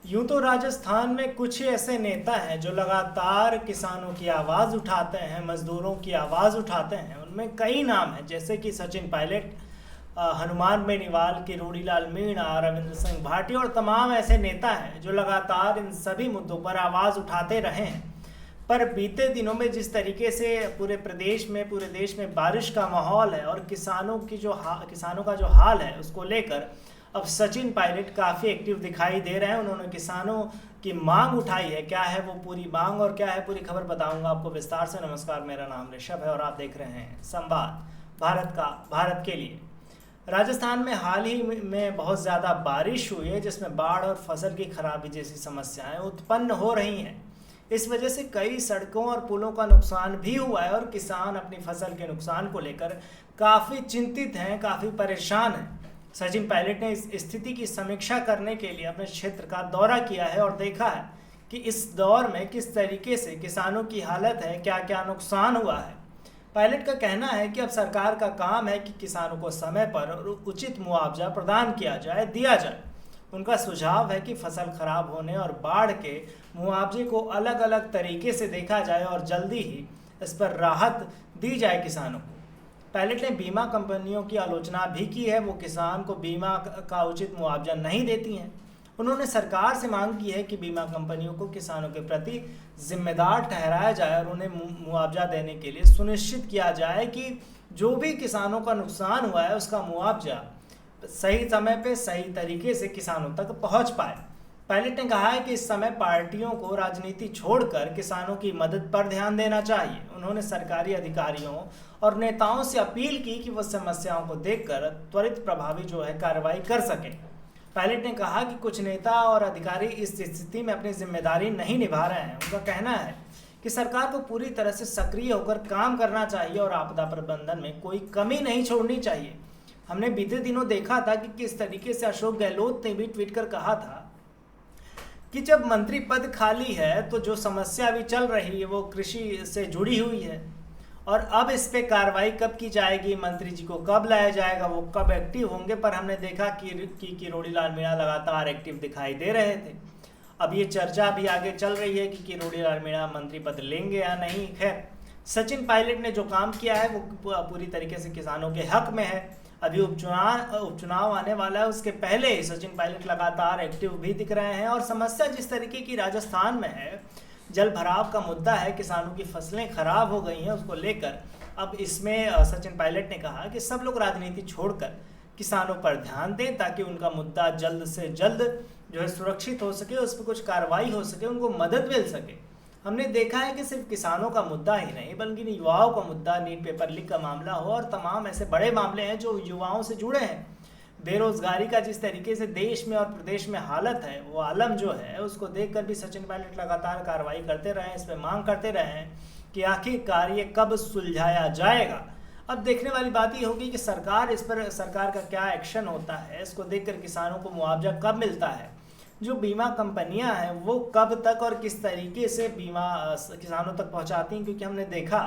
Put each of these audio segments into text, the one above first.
यूं तो राजस्थान में कुछ ही ऐसे नेता हैं जो लगातार किसानों की आवाज़ उठाते हैं, मजदूरों की आवाज़ उठाते हैं। उनमें कई नाम हैं, जैसे कि सचिन पायलट, हनुमान बेनीवाल, किरोड़ीलाल मीणा, रविंद्र सिंह भाटी और तमाम ऐसे नेता हैं जो लगातार इन सभी मुद्दों पर आवाज़ उठाते रहे हैं। पर बीते दिनों में जिस तरीके से पूरे देश में बारिश का माहौल है और किसानों का जो हाल है उसको लेकर अब सचिन पायलट काफ़ी एक्टिव दिखाई दे रहे हैं। उन्होंने किसानों की मांग उठाई है। क्या है वो पूरी मांग और क्या है पूरी खबर बताऊंगा आपको विस्तार से। नमस्कार, मेरा नाम ऋषभ है और आप देख रहे हैं संवाद भारत के लिए। राजस्थान में हाल ही में बहुत ज़्यादा बारिश हुई है, जिसमें बाढ़ और फसल की खराबी जैसी समस्याएं उत्पन्न हो रही हैं। इस वजह से कई सड़कों और पुलों का नुकसान भी हुआ है और किसान अपनी फसल के नुकसान को लेकर काफ़ी चिंतित हैं, काफ़ी परेशान हैं। सचिन पायलट ने इस स्थिति की समीक्षा करने के लिए अपने क्षेत्र का दौरा किया है और देखा है कि इस दौर में किस तरीके से किसानों की हालत है, क्या क्या नुकसान हुआ है। पायलट का कहना है कि अब सरकार का काम है कि किसानों को समय पर उचित मुआवजा प्रदान दिया जाए। उनका सुझाव है कि फसल खराब होने और बाढ़ के मुआवजे को अलग अलग तरीके से देखा जाए और जल्दी ही इस पर राहत दी जाए किसानों को। पायलट ने बीमा कंपनियों की आलोचना भी की है, वो किसान को बीमा का उचित मुआवजा नहीं देती हैं। उन्होंने सरकार से मांग की है कि बीमा कंपनियों को किसानों के प्रति जिम्मेदार ठहराया जाए और उन्हें मुआवजा देने के लिए सुनिश्चित किया जाए कि जो भी किसानों का नुकसान हुआ है उसका मुआवजा सही समय पे सही तरीके से किसानों तक पहुंच पाए। पायलट ने कहा है कि इस समय पार्टियों को राजनीति छोड़कर किसानों की मदद पर ध्यान देना चाहिए। उन्होंने सरकारी अधिकारियों और नेताओं से अपील की कि वह समस्याओं को देखकर त्वरित प्रभावी कार्रवाई कर सकें। पायलट ने कहा कि कुछ नेता और अधिकारी इस स्थिति में अपनी जिम्मेदारी नहीं निभा रहे हैं। उनका कहना है कि सरकार को पूरी तरह से सक्रिय होकर काम करना चाहिए और आपदा प्रबंधन में कोई कमी नहीं छोड़नी चाहिए। हमने बीते दिनों देखा था कि किस तरीके से अशोक गहलोत ने भी ट्वीट कर कहा था कि जब मंत्री पद खाली है तो जो समस्या अभी चल रही है वो कृषि से जुड़ी हुई है और अब इस पे कार्रवाई कब की जाएगी, मंत्री जी को कब लाया जाएगा, वो कब एक्टिव होंगे। पर हमने देखा कि किरोड़ीलाल मीणा लगातार एक्टिव दिखाई दे रहे थे। अब ये चर्चा भी आगे चल रही है कि किरोड़ीलाल मीणा मंत्री पद लेंगे या नहीं। खैर, सचिन पायलट ने जो काम किया है वो पूरी तरीके से किसानों के हक में है। अभी उपचुनाव आने वाला है, उसके पहले ही सचिन पायलट लगातार एक्टिव भी दिख रहे हैं। और समस्या जिस तरीके की राजस्थान में है, जल भराव का मुद्दा है, किसानों की फसलें खराब हो गई हैं, उसको लेकर अब इसमें सचिन पायलट ने कहा कि सब लोग राजनीति छोड़कर किसानों पर ध्यान दें ताकि उनका मुद्दा जल्द से जल्द सुरक्षित हो सके, उस पर कुछ कार्रवाई हो सके, उनको मदद मिल सके। हमने देखा है कि सिर्फ किसानों का मुद्दा ही नहीं बल्कि युवाओं का मुद्दा, नीट पेपर लीक का मामला हो और तमाम ऐसे बड़े मामले हैं जो युवाओं से जुड़े हैं। बेरोजगारी का जिस तरीके से देश में और प्रदेश में हालत है, वो आलम उसको देखकर भी सचिन पायलट लगातार कार्रवाई करते रहे, इस पर मांग करते रहे हैं कि आखिरकार ये कब सुलझाया जाएगा। अब देखने वाली बात ये होगी कि सरकार का क्या एक्शन होता है, इसको देखकर किसानों को मुआवजा कब मिलता है, जो बीमा कंपनियां हैं वो कब तक और किस तरीके से बीमा किसानों तक पहुंचाती हैं। क्योंकि हमने देखा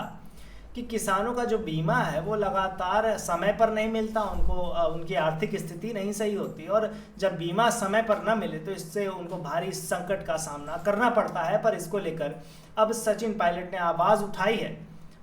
कि किसानों का जो बीमा है वो लगातार समय पर नहीं मिलता, उनकी आर्थिक स्थिति नहीं सही होती और जब बीमा समय पर न मिले तो इससे उनको भारी संकट का सामना करना पड़ता है। पर इसको लेकर अब सचिन पायलट ने आवाज़ उठाई है।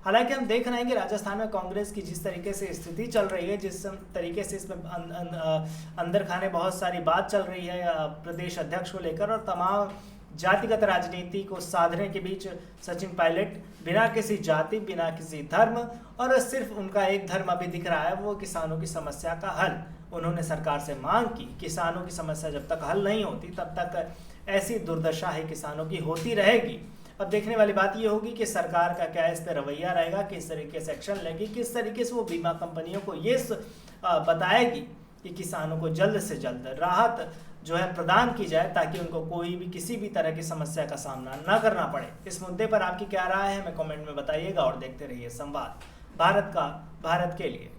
हालांकि हम देख रहे हैं कि राजस्थान में कांग्रेस की जिस तरीके से स्थिति चल रही है, जिस तरीके से इसमें अंदर खाने बहुत सारी बात चल रही है प्रदेश अध्यक्ष को लेकर और तमाम जातिगत राजनीति को साधने के बीच सचिन पायलट बिना किसी जाति, बिना किसी धर्म और सिर्फ उनका एक धर्म अभी दिख रहा है, वो किसानों की समस्या का हल। उन्होंने सरकार से मांग की, किसानों की समस्या जब तक हल नहीं होती तब तक ऐसी दुर्दशा है किसानों की होती रहेगी। अब देखने वाली बात ये होगी कि सरकार का क्या इस पर रवैया रहेगा, किस तरीके से एक्शन लेगी, किस तरीके से वो बीमा कंपनियों को ये बताएगी कि किसानों को जल्द से जल्द राहत प्रदान की जाए ताकि उनको कोई भी किसी भी तरह की समस्या का सामना न करना पड़े। इस मुद्दे पर आपकी क्या राय है, हमें कमेंट में बताइएगा और देखते रहिए संवाद भारत के लिए।